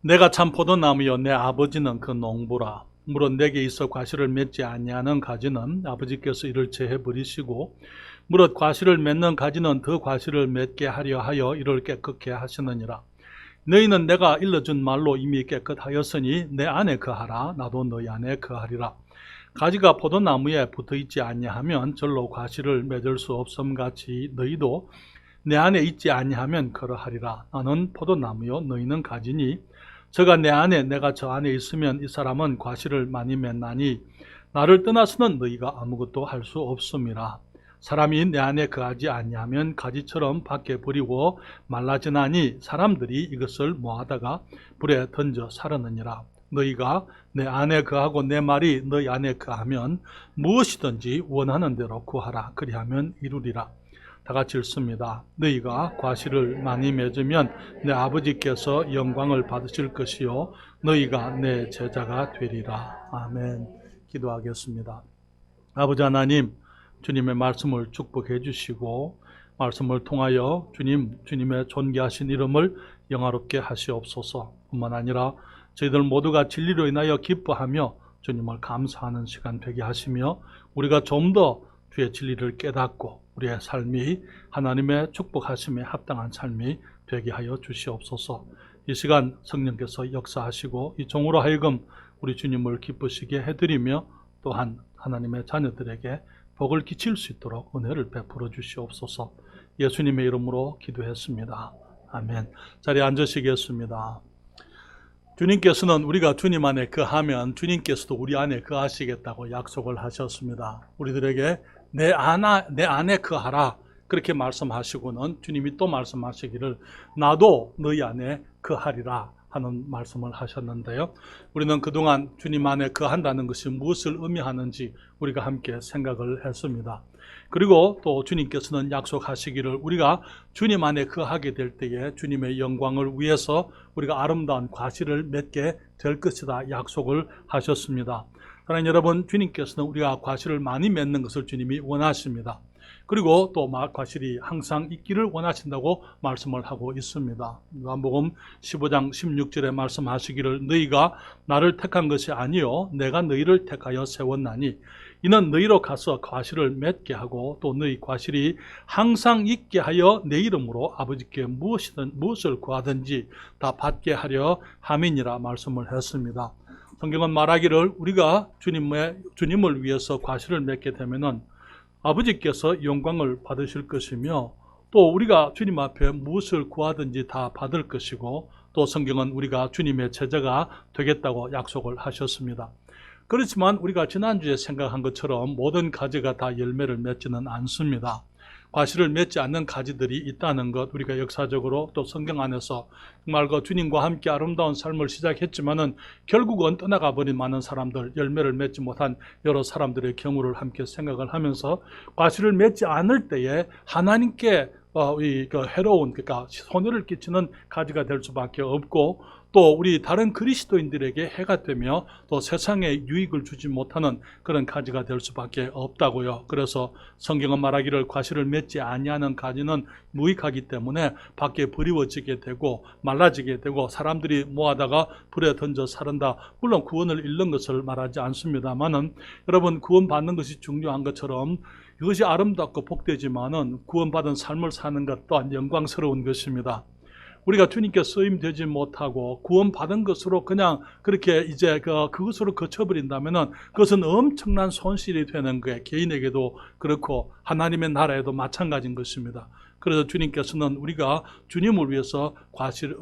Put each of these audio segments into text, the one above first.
내가 참 포도나무여 내 아버지는 그 농부라. 물은 내게 있어 과실을 맺지 아니하는 가지는 아버지께서 이를 제해 버리시고 무릇 과실을 맺는 가지는 더 과실을 맺게 하려 하여 이를 깨끗게 하시느니라. 너희는 내가 일러준 말로 이미 깨끗하였으니 내 안에 거하라. 나도 너희 안에 거하리라. 가지가 포도나무에 붙어있지 아니하면 절로 과실을 맺을 수 없음같이 너희도 내 안에 있지 아니하면 그러하리라. 나는 포도나무요 너희는 가지니 저가 내 안에 내가 저 안에 있으면 이 사람은 과실을 많이 맺나니 나를 떠나서는 너희가 아무것도 할 수 없음이라. 사람이 내 안에 거하지 아니하면 가지처럼 밖에 버리고 말라지나니 사람들이 이것을 모아다가 불에 던져 사르느니라. 너희가 내 안에 거하고 내 말이 너희 안에 거하면 무엇이든지 원하는 대로 구하라. 그리하면 이루리라. 다 같이 읽습니다. 너희가 과실을 많이 맺으면 내 아버지께서 영광을 받으실 것이요 너희가 내 제자가 되리라. 아멘. 기도하겠습니다. 아버지 하나님, 주님의 말씀을 축복해 주시고 말씀을 통하여 주님의 존귀하신 이름을 영화롭게 하시옵소서. 뿐만 아니라 저희들 모두가 진리로 인하여 기뻐하며 주님을 감사하는 시간 되게 하시며 우리가 좀 더 주의 진리를 깨닫고 우리의 삶이 하나님의 축복하심에 합당한 삶이 되게 하여 주시옵소서. 이 시간 성령께서 역사하시고 이 종으로 하여금 우리 주님을 기쁘시게 해드리며 또한 하나님의 자녀들에게 복을 끼칠 수 있도록 은혜를 베풀어 주시옵소서. 예수님의 이름으로 기도했습니다. 아멘. 자리에 앉으시겠습니다. 주님께서는 우리가 주님 안에 거하면 주님께서도 우리 안에 거하시겠다고 약속을 하셨습니다. 우리들에게 내 안에 거하라 그렇게 말씀하시고는 주님이 또 말씀하시기를 나도 너희 안에 거하리라 하는 말씀을 하셨는데요. 우리는 그동안 주님 안에 거한다는 것이 무엇을 의미하는지 우리가 함께 생각을 했습니다. 그리고 또 주님께서는 약속하시기를 우리가 주님 안에 거하게 될 때에 주님의 영광을 위해서 우리가 아름다운 과실을 맺게 될 것이다 약속을 하셨습니다. 사랑하는 여러분, 주님께서는 우리가 과실을 많이 맺는 것을 주님이 원하십니다. 그리고 또 과실이 항상 있기를 원하신다고 말씀을 하고 있습니다. 요한복음 15장 16절에 말씀하시기를 너희가 나를 택한 것이 아니요 내가 너희를 택하여 세웠나니 이는 너희로 가서 과실을 맺게 하고 또 너희 과실이 항상 있게 하여 내 이름으로 아버지께 무엇을 구하든지 다 받게 하려 함이니라 말씀을 했습니다. 성경은 말하기를 우리가 주님을 위해서 과실을 맺게 되면은 아버지께서 영광을 받으실 것이며 또 우리가 주님 앞에 무엇을 구하든지 다 받을 것이고 또 성경은 우리가 주님의 제자가 되겠다고 약속을 하셨습니다. 그렇지만 우리가 지난주에 생각한 것처럼 모든 가지가 다 열매를 맺지는 않습니다. 과실을 맺지 않는 가지들이 있다는 것, 우리가 역사적으로 또 성경 안에서 정말 그 주님과 함께 아름다운 삶을 시작했지만은 결국은 떠나가 버린 많은 사람들, 열매를 맺지 못한 여러 사람들의 경우를 함께 생각을 하면서 과실을 맺지 않을 때에 하나님께 해로운, 그러니까 손해를 끼치는 가지가 될 수밖에 없고 또 우리 다른 그리스도인들에게 해가 되며 또 세상에 유익을 주지 못하는 그런 가지가 될 수밖에 없다고요. 그래서 성경은 말하기를 과실을 맺지 아니하는 가지는 무익하기 때문에 밖에 버리워지게 되고 말라지게 되고 사람들이 모아다가 불에 던져 사른다. 물론 구원을 잃는 것을 말하지 않습니다만은 여러분 구원받는 것이 중요한 것처럼 이것이 아름답고 복되지만은 구원받은 삶을 사는 것 또한 영광스러운 것입니다. 우리가 주님께 쓰임되지 못하고 구원받은 것으로 그냥 그렇게 이제 그것으로 거쳐버린다면은 그것은 엄청난 손실이 되는 거예요. 개인에게도 그렇고 하나님의 나라에도 마찬가지인 것입니다. 그래서 주님께서는 우리가 주님을 위해서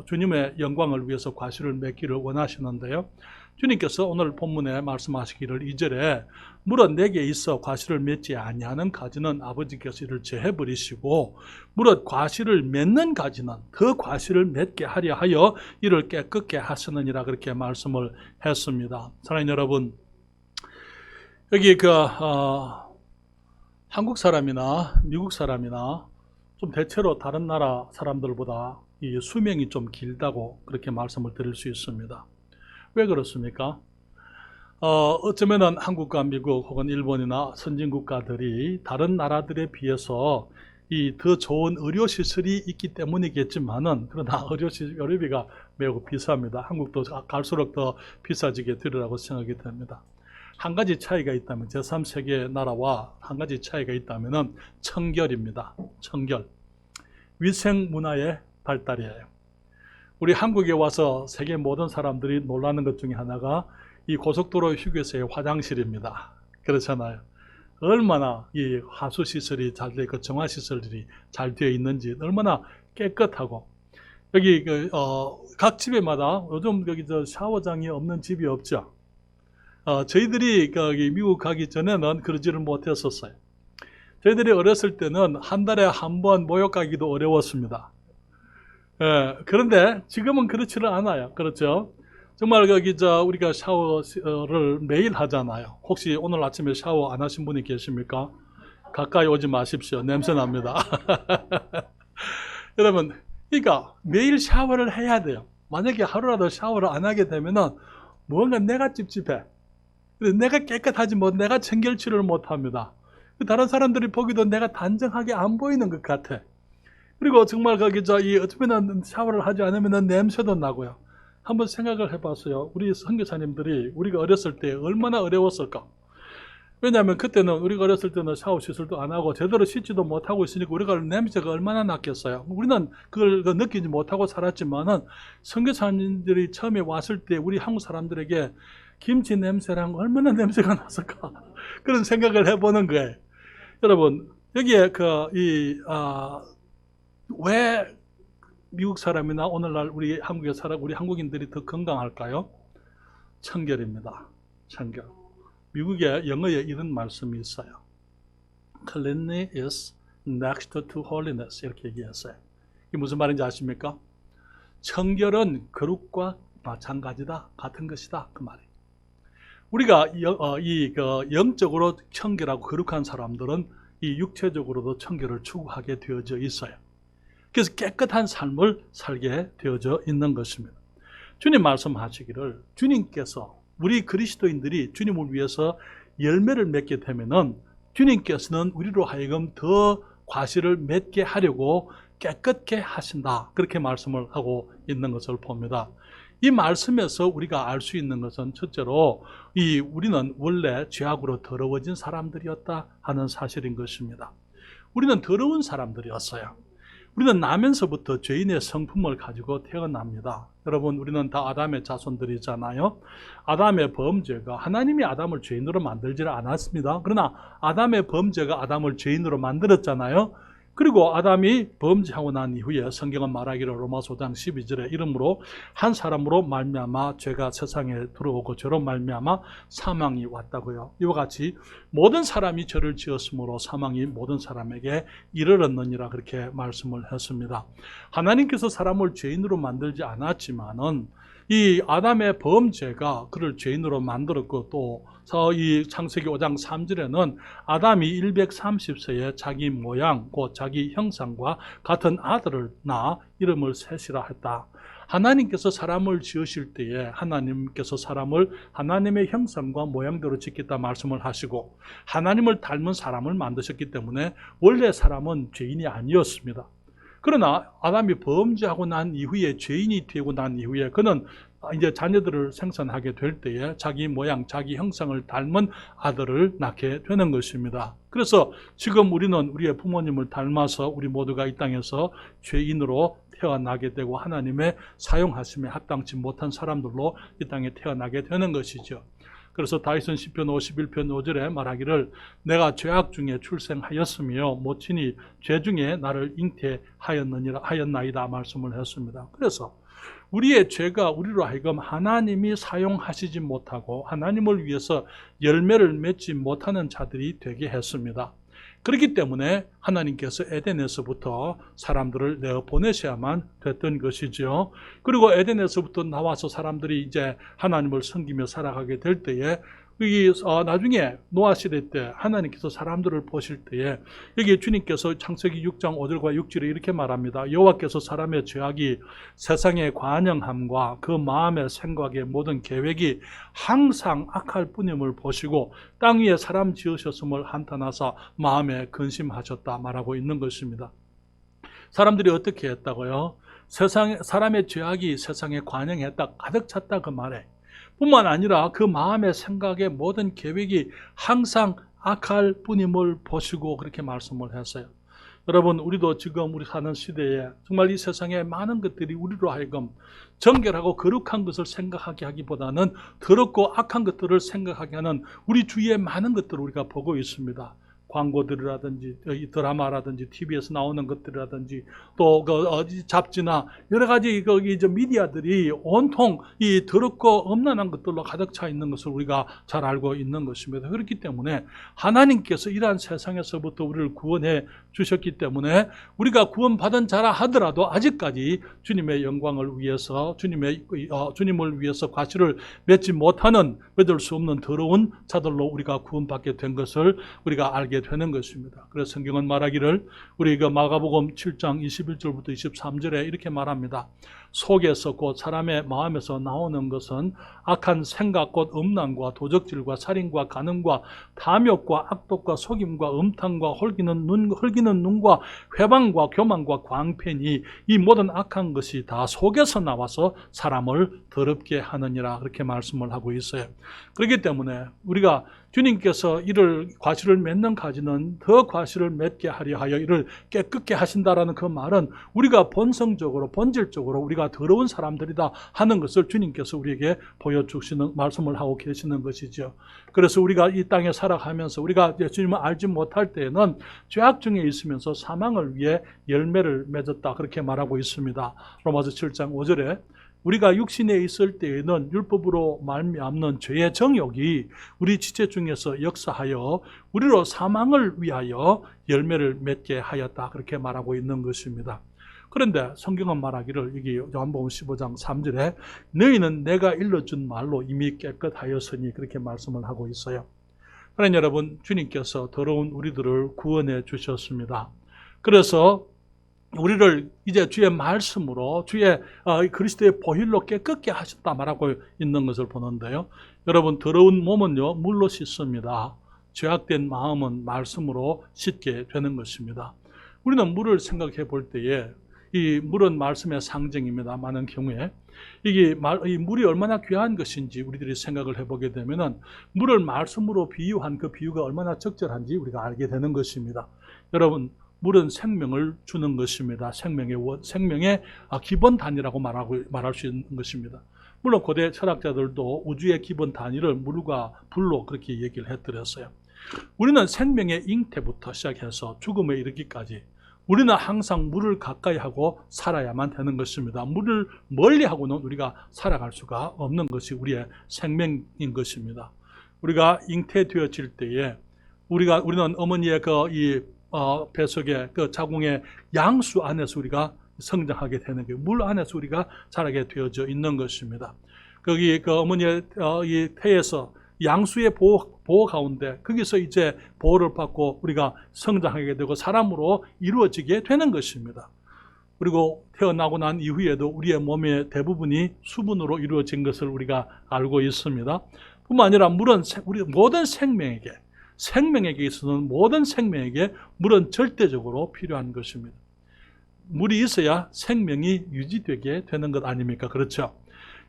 주님의 영광을 위해서 과실을 맺기를 원하시는데요. 주님께서 오늘 본문에 말씀하시기를 2절에 무릇 내게 있어 과실을 맺지 아니하는 가지는 아버지께서 이를 제해버리시고 무릇 과실을 맺는 가지는 더 과실을 맺게 하려 하여 이를 깨끗게 하시느니라 그렇게 말씀을 했습니다. 사랑하는 여러분, 여기 한국 사람이나 미국 사람이나 좀 대체로 다른 나라 사람들보다 이 수명이 좀 길다고 그렇게 말씀을 드릴 수 있습니다. 왜 그렇습니까? 어쩌면은 한국과 미국 혹은 일본이나 선진 국가들이 다른 나라들에 비해서 이 더 좋은 의료시설이 있기 때문이겠지만은 그러나 의료비가 매우 비쌉니다. 한국도 갈수록 더 비싸지게 되리라고 생각이 됩니다. 한 가지 차이가 있다면, 제3세계 나라와 한 가지 차이가 있다면 청결입니다. 청결. 위생 문화의 발달이에요. 우리 한국에 와서 세계 모든 사람들이 놀라는 것 중에 하나가 이 고속도로 휴게소의 화장실입니다. 그렇잖아요. 얼마나 이 하수시설이 잘 되어 있고 정화시설들이 잘 되어 있는지, 얼마나 깨끗하고, 여기 각 집에마다 요즘 여기 샤워장이 없는 집이 없죠. 저희들이 미국 가기 전에는 그러지를 못했었어요. 저희들이 어렸을 때는 한 달에 한 번 목욕 가기도 어려웠습니다. 그런데 지금은 그렇지는 않아요. 그렇죠? 정말 우리가 샤워를 매일 하잖아요. 혹시 오늘 아침에 샤워 안 하신 분이 계십니까? 가까이 오지 마십시오. 냄새 납니다. 여러분, 그러니까 매일 샤워를 해야 돼요. 만약에 하루라도 샤워를 안 하게 되면은 뭔가 내가 찝찝해. 내가 깨끗하지 못, 내가 청결치를 못합니다. 다른 사람들이 보기도 내가 단정하게 안 보이는 것 같아. 그리고 정말 어쩌면 샤워를 하지 않으면 냄새도 나고요. 한번 생각을 해봤어요. 우리 선교사님들이 우리가 어렸을 때 얼마나 어려웠을까? 왜냐하면 그때는 우리가 어렸을 때는 샤워 시설도 안 하고 제대로 씻지도 못하고 있으니까 우리가 냄새가 얼마나 났겠어요. 우리는 그걸 느끼지 못하고 살았지만은 선교사님들이 처음에 왔을 때 우리 한국 사람들에게 김치 냄새랑 얼마나 냄새가 났을까? 그런 생각을 해보는 거예요. 여러분, 여기에 왜 미국 사람이나 오늘날 우리 한국의 사람, 우리 한국인들이 더 건강할까요? 청결입니다. 청결. 미국의 영어에 이런 말씀이 있어요. Cleanliness is next to holiness. 이렇게 얘기했어요. 이게 무슨 말인지 아십니까? 청결은 거룩과 마찬가지다, 같은 것이다, 그 말이에요. 우리가 영적으로 청결하고 거룩한 사람들은 이 육체적으로도 청결을 추구하게 되어져 있어요. 그래서 깨끗한 삶을 살게 되어져 있는 것입니다. 주님 말씀하시기를, 주님께서 우리 그리스도인들이 주님을 위해서 열매를 맺게 되면은 주님께서는 우리로 하여금 더 과실을 맺게 하려고 깨끗게 하신다. 그렇게 말씀을 하고 있는 것을 봅니다. 이 말씀에서 우리가 알 수 있는 것은 첫째로 우리는 원래 죄악으로 더러워진 사람들이었다 하는 사실인 것입니다. 우리는 더러운 사람들이었어요. 우리는 나면서부터 죄인의 성품을 가지고 태어납니다. 여러분, 우리는 다 아담의 자손들이잖아요. 아담의 범죄가, 하나님이 아담을 죄인으로 만들지를 않았습니다. 그러나 아담의 범죄가 아담을 죄인으로 만들었잖아요. 그리고 아담이 범죄하고 난 이후에 성경은 말하기를 로마서 5장 12절에 이름으로 한 사람으로 말미암아 죄가 세상에 들어오고 죄로 말미암아 사망이 왔다고요. 이와 같이 모든 사람이 죄를 지었으므로 사망이 모든 사람에게 이르렀느니라 그렇게 말씀을 했습니다. 하나님께서 사람을 죄인으로 만들지 않았지만은 이 아담의 범죄가 그를 죄인으로 만들었고, 또 이 창세기 5장 3절에는 아담이 130세에 자기 모양 곧 자기 형상과 같은 아들을 낳아 이름을 셋이라 했다. 하나님께서 사람을 지으실 때에 하나님께서 사람을 하나님의 형상과 모양대로 짓겠다 말씀을 하시고, 하나님을 닮은 사람을 만드셨기 때문에 원래 사람은 죄인이 아니었습니다. 그러나 아담이 범죄하고 난 이후에, 죄인이 되고 난 이후에 그는 이제 자녀들을 생산하게 될 때에 자기 모양, 자기 형상을 닮은 아들을 낳게 되는 것입니다. 그래서 지금 우리는 우리의 부모님을 닮아서 우리 모두가 이 땅에서 죄인으로 태어나게 되고 하나님의 사용하심에 합당치 못한 사람들로 이 땅에 태어나게 되는 것이죠. 그래서 다윗은 시편 51편 5절에 말하기를 내가 죄악 중에 출생하였으며 모친이 죄 중에 나를 잉태하였나이다 말씀을 했습니다. 그래서 우리의 죄가 우리로 하여금 하나님이 사용하시지 못하고 하나님을 위해서 열매를 맺지 못하는 자들이 되게 했습니다. 그렇기 때문에 하나님께서 에덴에서부터 사람들을 내어 보내셔야만 됐던 것이죠. 그리고 에덴에서부터 나와서 사람들이 이제 하나님을 섬기며 살아가게 될 때에 나중에 노아 시대 때 하나님께서 사람들을 보실 때에 여기 주님께서 창세기 6장 5절과 6절에 이렇게 말합니다. 여호와께서 사람의 죄악이 세상의 관영함과 그 마음의 생각의 모든 계획이 항상 악할 뿐임을 보시고 땅 위에 사람 지으셨음을 한탄하사 마음에 근심하셨다 말하고 있는 것입니다. 사람들이 어떻게 했다고요? 사람의 죄악이 세상에 관영했다, 가득 찼다 그 말에. 뿐만 아니라 그 마음의 생각의 모든 계획이 항상 악할 뿐임을 보시고 그렇게 말씀을 했어요. 여러분, 우리도 지금 우리 사는 시대에 정말 이 세상에 많은 것들이 우리로 하여금 정결하고 거룩한 것을 생각하게 하기보다는 더럽고 악한 것들을 생각하게 하는 우리 주위에 많은 것들을 우리가 보고 있습니다. 광고들이라든지 드라마라든지 TV에서 나오는 것들이라든지 또 잡지나 여러 가지 미디어들이 온통 이 더럽고 엄란한 것들로 가득 차 있는 것을 우리가 잘 알고 있는 것입니다. 그렇기 때문에 하나님께서 이러한 세상에서부터 우리를 구원해 주셨기 때문에 우리가 구원받은 자라 하더라도 아직까지 주님의 영광을 위해서 주님을 위해서 과실을 맺지 못하는 맺을 수 없는 더러운 자들로 우리가 구원받게 된 것을 우리가 알게 되는 것입니다. 그래서 성경은 말하기를 우리 마가복음 7장 21절부터 23절에 이렇게 말합니다. 속에서 곧 사람의 마음에서 나오는 것은 악한 생각 곧 음란과 도적질과 살인과 간음과 탐욕과 악독과 속임과 음탕과 헐기는 눈과 회방과 교만과 광팬이 이 모든 악한 것이 다 속에서 나와서 사람을 더럽게 하느니라 그렇게 말씀을 하고 있어요. 그렇기 때문에 우리가 주님께서 이를 과실을 맺는 가지는 더 과실을 맺게 하려 하여 이를 깨끗게 하신다라는 그 말은 우리가 본성적으로 본질적으로 우리가 더러운 사람들이다 하는 것을 주님께서 우리에게 보여주시는 말씀을 하고 계시는 것이죠. 그래서 우리가 이 땅에 살아가면서 우리가 주님을 알지 못할 때에는 죄악 중에 있으면서 사망을 위해 열매를 맺었다 그렇게 말하고 있습니다. 로마서 7장 5절에 우리가 육신에 있을 때에는 율법으로 말미암는 죄의 정욕이 우리 지체 중에서 역사하여 우리로 사망을 위하여 열매를 맺게 하였다 그렇게 말하고 있는 것입니다. 그런데 성경은 말하기를 여기 요한복음 15장 3절에 너희는 내가 일러준 말로 이미 깨끗하였으니 그렇게 말씀을 하고 있어요. 그러나 여러분, 주님께서 더러운 우리들을 구원해 주셨습니다. 그래서 우리를 이제 주의 말씀으로 주의 그리스도의 보혈로 깨끗게 하셨다 말하고 있는 것을 보는데요. 여러분, 더러운 몸은요 물로 씻습니다. 죄악된 마음은 말씀으로 씻게 되는 것입니다. 우리는 물을 생각해 볼 때에 이 물은 말씀의 상징입니다. 많은 경우에 이 물이 얼마나 귀한 것인지 우리들이 생각을 해보게 되면은 물을 말씀으로 비유한 그 비유가 얼마나 적절한지 우리가 알게 되는 것입니다. 여러분, 물은 생명을 주는 것입니다. 생명의 기본 단위라고 말할 수 있는 것입니다. 물론 고대 철학자들도 우주의 기본 단위를 물과 불로 그렇게 얘기를 해드렸어요. 우리는 생명의 잉태부터 시작해서 죽음에 이르기까지 우리는 항상 물을 가까이 하고 살아야만 되는 것입니다. 물을 멀리 하고는 우리가 살아갈 수가 없는 것이 우리의 생명인 것입니다. 우리가 잉태되어질 때에 우리는 어머니의 뱃속에 그 자궁의 양수 안에서 우리가 성장하게 되는 거예요. 물 안에서 우리가 자라게 되어져 있는 것입니다. 거기 그 어머니의 이 태에서 양수의 보호 가운데 거기서 이제 보호를 받고 우리가 성장하게 되고 사람으로 이루어지게 되는 것입니다. 그리고 태어나고 난 이후에도 우리의 몸의 대부분이 수분으로 이루어진 것을 우리가 알고 있습니다. 뿐만 아니라 물은 우리 모든 생명에게 있어서는 모든 생명에게 물은 절대적으로 필요한 것입니다. 물이 있어야 생명이 유지되게 되는 것 아닙니까? 그렇죠?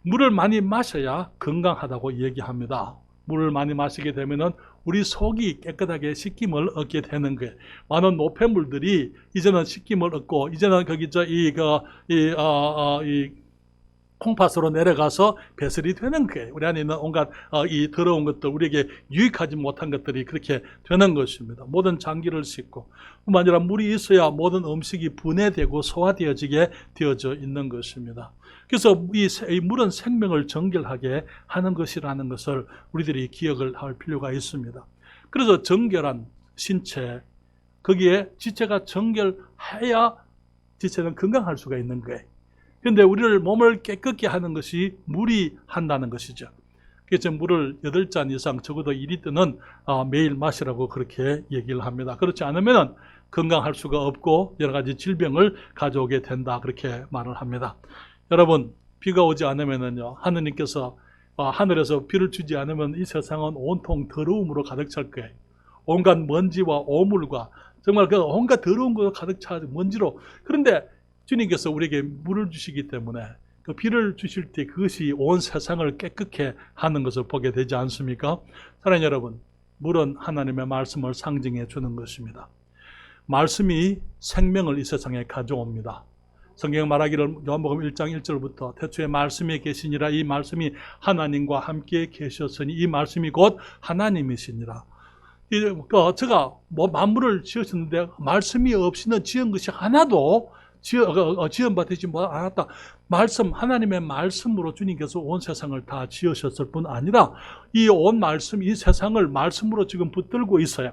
물을 많이 마셔야 건강하다고 얘기합니다. 물을 많이 마시게 되면은 우리 속이 깨끗하게 씻김을 얻게 되는 거예요. 많은 노폐물들이 이제는 씻김을 얻고 이제는 콩팥으로 내려가서 배설이 되는 거예요. 우리 안에 있는 온갖 이 더러운 것들, 우리에게 유익하지 못한 것들이 그렇게 되는 것입니다. 모든 장기를 씻고 뿐만 아니라 물이 있어야 모든 음식이 분해되고 소화되어지게 되어져 있는 것입니다. 그래서 이 물은 생명을 정결하게 하는 것이라는 것을 우리들이 기억을 할 필요가 있습니다. 그래서 정결한 신체, 거기에 지체가 정결해야 지체는 건강할 수가 있는 거예요. 그런데 우리를 몸을 깨끗게 하는 것이 물이 한다는 것이죠. 그래서 물을 8잔 이상 적어도 2리터는 매일 마시라고 그렇게 얘기를 합니다. 그렇지 않으면 건강할 수가 없고 여러 가지 질병을 가져오게 된다 그렇게 말을 합니다. 여러분, 비가 오지 않으면요 하느님께서 하늘에서 비를 주지 않으면 이 세상은 온통 더러움으로 가득 찰 거예요. 온갖 먼지와 오물과 정말 그 온갖 더러운 것으로 가득 차 먼지로. 그런데 주님께서 우리에게 물을 주시기 때문에 그 비를 주실 때 그것이 온 세상을 깨끗게 하는 것을 보게 되지 않습니까? 사랑하는 여러분, 물은 하나님의 말씀을 상징해 주는 것입니다. 말씀이 생명을 이 세상에 가져옵니다. 성경 말하기를 요한복음 1장 1절부터 태초에 말씀이 계시니라, 이 말씀이 하나님과 함께 계셨으니 이 말씀이 곧 하나님이시니라. 제가 만물을 지으셨는데 말씀이 없이는 지은 것이 하나도 지연받지 않았다. 말씀, 하나님의 말씀으로 주님께서 온 세상을 다 지으셨을 뿐 아니라 이 온 말씀, 이 세상을 말씀으로 지금 붙들고 있어요.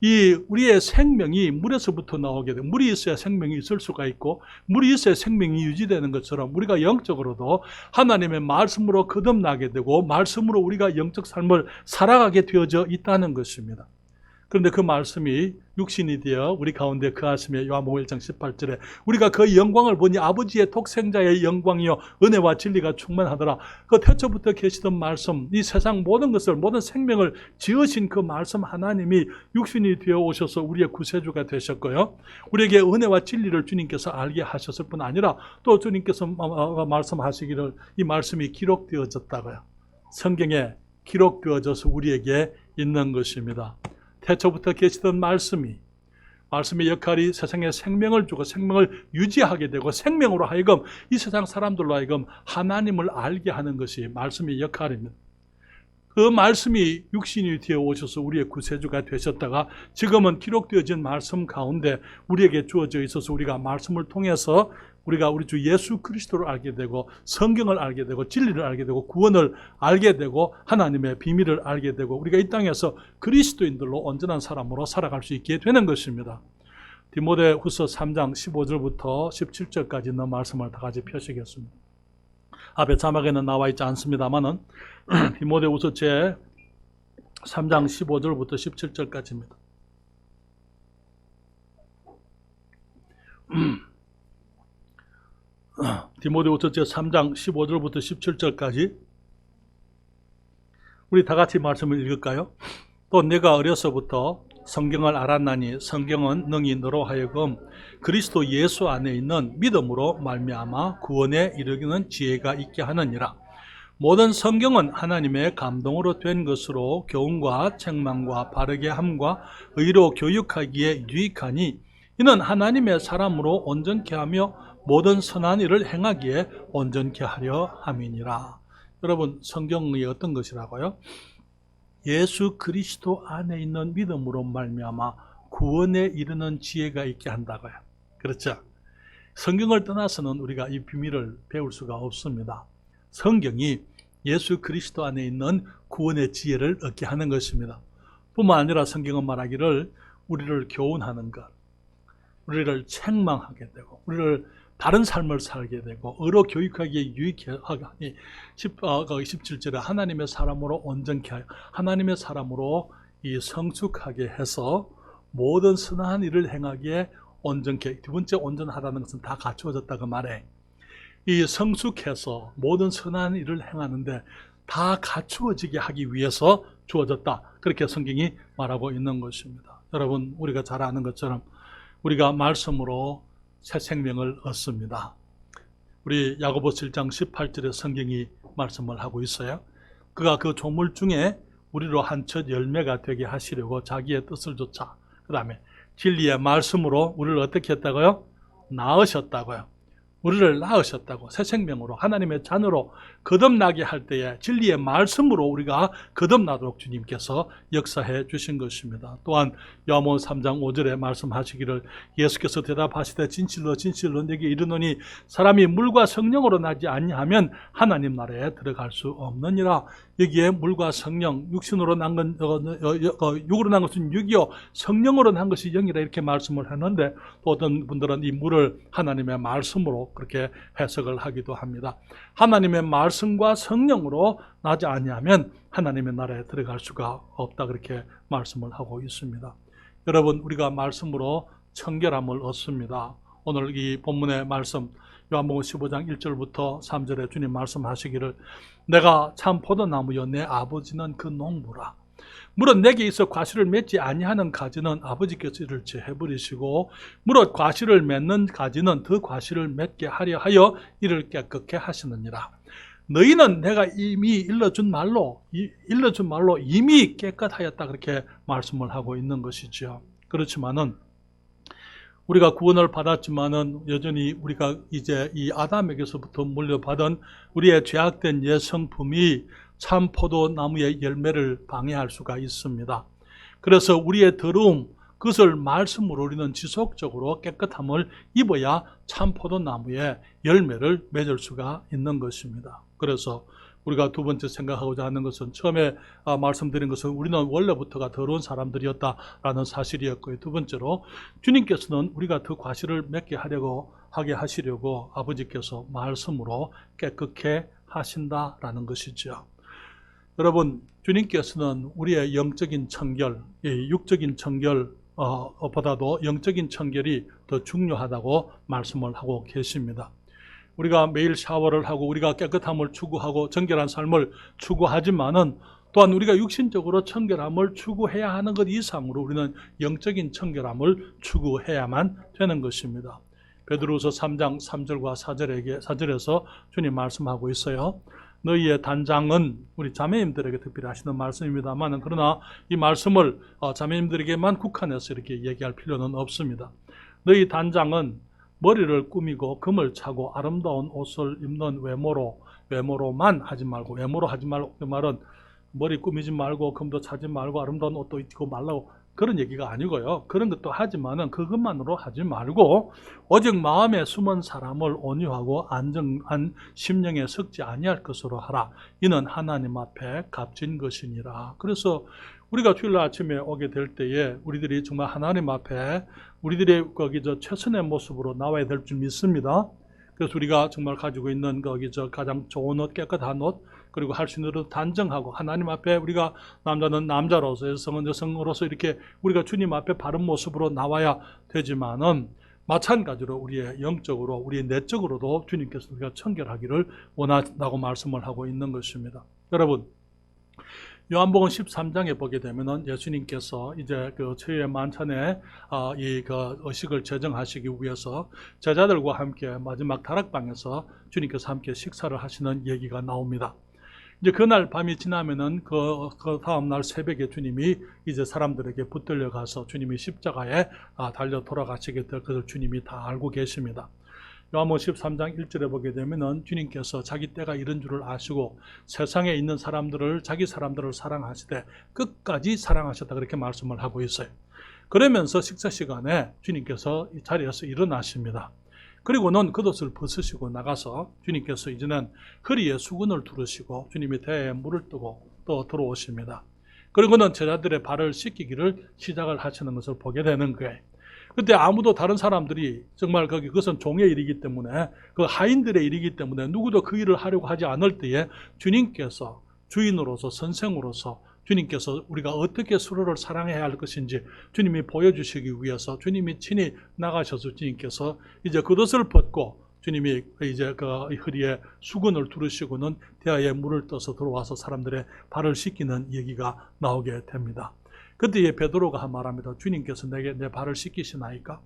이 우리의 생명이 물에서부터 나오게 돼요. 물이 있어야 생명이 있을 수가 있고, 물이 있어야 생명이 유지되는 것처럼 우리가 영적으로도 하나님의 말씀으로 거듭나게 되고 말씀으로 우리가 영적 삶을 살아가게 되어져 있다는 것입니다. 그런데 그 말씀이 육신이 되어 우리 가운데 거하시며 요한복음 1장 18절에 우리가 그 영광을 보니 아버지의 독생자의 영광이요 은혜와 진리가 충만하더라. 그 태초부터 계시던 말씀, 이 세상 모든 것을, 모든 생명을 지으신 그 말씀 하나님이 육신이 되어 오셔서 우리의 구세주가 되셨고요, 우리에게 은혜와 진리를 주님께서 알게 하셨을 뿐 아니라 또 주님께서 말씀하시기를 이 말씀이 기록되어졌다고요. 성경에 기록되어져서 우리에게 있는 것입니다. 태초부터 계시던 말씀의 역할이 세상에 생명을 주고 생명을 유지하게 되고 생명으로 하여금 이 세상 사람들로 하여금 하나님을 알게 하는 것이 말씀의 역할입니다. 그 말씀이 육신이 되어 오셔서 우리의 구세주가 되셨다가 지금은 기록되어진 말씀 가운데 우리에게 주어져 있어서 우리가 말씀을 통해서 우리가 우리 주 예수 그리스도를 알게 되고 성경을 알게 되고 진리를 알게 되고 구원을 알게 되고 하나님의 비밀을 알게 되고 우리가 이 땅에서 그리스도인들로 온전한 사람으로 살아갈 수 있게 되는 것입니다. 디모데후서 3장 15절부터 17절까지 있는 말씀을 다 같이 펴시겠습니다. 앞에 자막에는 나와 있지 않습니다만은 디모데후서 제 3장 15절부터 17절까지입니다. 디모데후서 제 3장 15절부터 17절까지 우리 다 같이 말씀을 읽을까요? 또 내가 어려서부터 성경을 알았나니 성경은 능히 너로 하여금 그리스도 예수 안에 있는 믿음으로 말미암아 구원에 이르는 지혜가 있게 하느니라. 모든 성경은 하나님의 감동으로 된 것으로 교훈과 책망과 바르게 함과 의로 교육하기에 유익하니 이는 하나님의 사람으로 온전케 하며 모든 선한 일을 행하기에 온전케 하려 함이니라. 여러분, 성경이 어떤 것이라고요? 예수 그리스도 안에 있는 믿음으로 말미암아 구원에 이르는 지혜가 있게 한다고요. 그렇죠? 성경을 떠나서는 우리가 이 비밀을 배울 수가 없습니다. 성경이 예수 그리스도 안에 있는 구원의 지혜를 얻게 하는 것입니다. 뿐만 아니라 성경은 말하기를 우리를 교훈하는 것, 우리를 책망하게 되고 우리를 다른 삶을 살게 되고 의로 교육하기에 유익하게 하니 17절에 하나님의 사람으로 온전케 하여 하나님의 사람으로 이 성숙하게 해서 모든 선한 일을 행하기에 온전케. 두 번째 온전하다는 것은 다 갖추어졌다고 말해. 이 성숙해서 모든 선한 일을 행하는데 다 갖추어지게 하기 위해서 주어졌다. 그렇게 성경이 말하고 있는 것입니다. 여러분, 우리가 잘 아는 것처럼 우리가 말씀으로 새 생명을 얻습니다. 우리 야고보서 1장 18절에 성경이 말씀을 하고 있어요. 그가 그 조물 중에 우리로 한 첫 열매가 되게 하시려고 자기의 뜻을 좇아 그 다음에 진리의 말씀으로 우리를 어떻게 했다고요? 낳으셨다고요. 우리를 낳으셨다고. 새 생명으로 하나님의 자녀로 거듭나게 할 때에 진리의 말씀으로 우리가 거듭나도록 주님께서 역사해 주신 것입니다. 또한 요한복음 3장 5절에 말씀하시기를 예수께서 대답하시되 진실로 진실로 내게 이르노니 사람이 물과 성령으로 나지 아니하면 하나님 나라에 들어갈 수 없느니라. 여기에 물과 성령, 육신으로 난 건 육으로 난 것은 육이요 성령으로 난 것이 영이라 이렇게 말씀을 했는데 또 어떤 분들은 이 물을 하나님의 말씀으로 그렇게 해석을 하기도 합니다. 하나님의 말씀과 성령으로 나지 아니하면 하나님의 나라에 들어갈 수가 없다 그렇게 말씀을 하고 있습니다. 여러분, 우리가 말씀으로 청결함을 얻습니다. 오늘 이 본문의 말씀 요한복음 15장 1절부터 3절에 주님 말씀하시기를 내가 참 포도나무여 내 아버지는 그 농부라. 무릇 내게 있어 과실을 맺지 아니하는 가지는 아버지께서 이를 제해버리시고 무릇 과실을 맺는 가지는 더 과실을 맺게 하려 하여 이를 깨끗게 하시느니라. 너희는 내가 이미 일러준 말로 이미 깨끗하였다, 그렇게 말씀을 하고 있는 것이죠. 그렇지만은 우리가 구원을 받았지만은 여전히 우리가 이제 이 아담에게서부터 물려받은 우리의 죄악된 옛 성품이 참 포도나무의 열매를 방해할 수가 있습니다. 그래서 우리의 더러움, 그것을 말씀으로 우리는 지속적으로 깨끗함을 입어야 참 포도나무의 열매를 맺을 수가 있는 것입니다. 그래서 우리가 두 번째 생각하고자 하는 것은, 처음에 말씀드린 것은 우리는 원래부터가 더러운 사람들이었다라는 사실이었고요. 두 번째로 주님께서는 우리가 더 과실을 맺게 하게 하시려고 아버지께서 말씀으로 깨끗게 하신다라는 것이죠. 여러분, 주님께서는 우리의 영적인 청결, 육적인 청결 보다도 영적인 청결이 더 중요하다고 말씀을 하고 계십니다. 우리가 매일 샤워를 하고 우리가 깨끗함을 추구하고 정결한 삶을 추구하지만은 또한 우리가 육신적으로 청결함을 추구해야 하는 것 이상으로 우리는 영적인 청결함을 추구해야만 되는 것입니다. 베드로후서 3장 3절과 4절에서 주님 말씀하고 있어요. 너희의 단장은, 우리 자매님들에게 특별히 하시는 말씀입니다만, 그러나 이 말씀을 자매님들에게만 국한해서 이렇게 얘기할 필요는 없습니다. 너희 단장은 머리를 꾸미고 금을 차고 아름다운 옷을 입는 외모로만 하지 말고, 외모로 하지 말고, 그 말은 머리 꾸미지 말고 금도 차지 말고 아름다운 옷도 입고 말라고 그런 얘기가 아니고요. 그런 것도 하지만은 그것만으로 하지 말고 오직 마음에 숨은 사람을 온유하고 안정한 심령에 섞지 아니할 것으로 하라. 이는 하나님 앞에 값진 것이니라. 그래서 우리가 주일 아침에 오게 될 때에 우리들이 정말 하나님 앞에 우리들의 최선의 모습으로 나와야 될 줄 믿습니다. 그래서 우리가 정말 가지고 있는 가장 좋은 옷, 깨끗한 옷, 그리고 할 수 있는 대로 단정하고 하나님 앞에 우리가 남자는 남자로서, 여성은 여성으로서 이렇게 우리가 주님 앞에 바른 모습으로 나와야 되지만은 마찬가지로 우리의 영적으로, 우리의 내적으로도 주님께서 우리가 청결하기를 원한다고 말씀을 하고 있는 것입니다. 여러분, 요한복음 13장에 보게 되면은 예수님께서 이제 그 최후의 만찬에 의식을 제정하시기 위해서 제자들과 함께 마지막 다락방에서 주님께서 함께 식사를 하시는 얘기가 나옵니다. 이제 그날 밤이 지나면은 그 다음 날 새벽에 주님이 이제 사람들에게 붙들려 가서 주님이 십자가에 달려 돌아가시게 될 것을 주님이 다 알고 계십니다. 요한복음 13장 1절에 보게 되면은 주님께서 자기 때가 이른 줄을 아시고 세상에 있는 사람들을, 자기 사람들을 사랑하시되 끝까지 사랑하셨다, 그렇게 말씀을 하고 있어요. 그러면서 식사 시간에 주님께서 이 자리에서 일어나십니다. 그리고는 겉옷을 벗으시고 나가서 주님께서 이제는 허리에 수건을 두르시고 주님이 대에 물을 뜨고 또 들어오십니다. 그리고는 제자들의 발을 씻기기를 시작을 하시는 것을 보게 되는 거예요. 그때 아무도, 다른 사람들이 정말 그것은 종의 일이기 때문에, 그 하인들의 일이기 때문에 누구도 그 일을 하려고 하지 않을 때에 주님께서 주인으로서, 선생으로서 주님께서 우리가 어떻게 서로를 사랑해야 할 것인지 주님이 보여주시기 위해서 주님이 친히 나가셔서 주님께서 이제 겉옷을 벗고 주님이 이제 그 허리에 수건을 두르시고는 대야에 물을 떠서 들어와서 사람들의 발을 씻기는 얘기가 나오게 됩니다. 그때 베드로가 말합니다. 주님께서 내게 내 발을 씻기시나이까?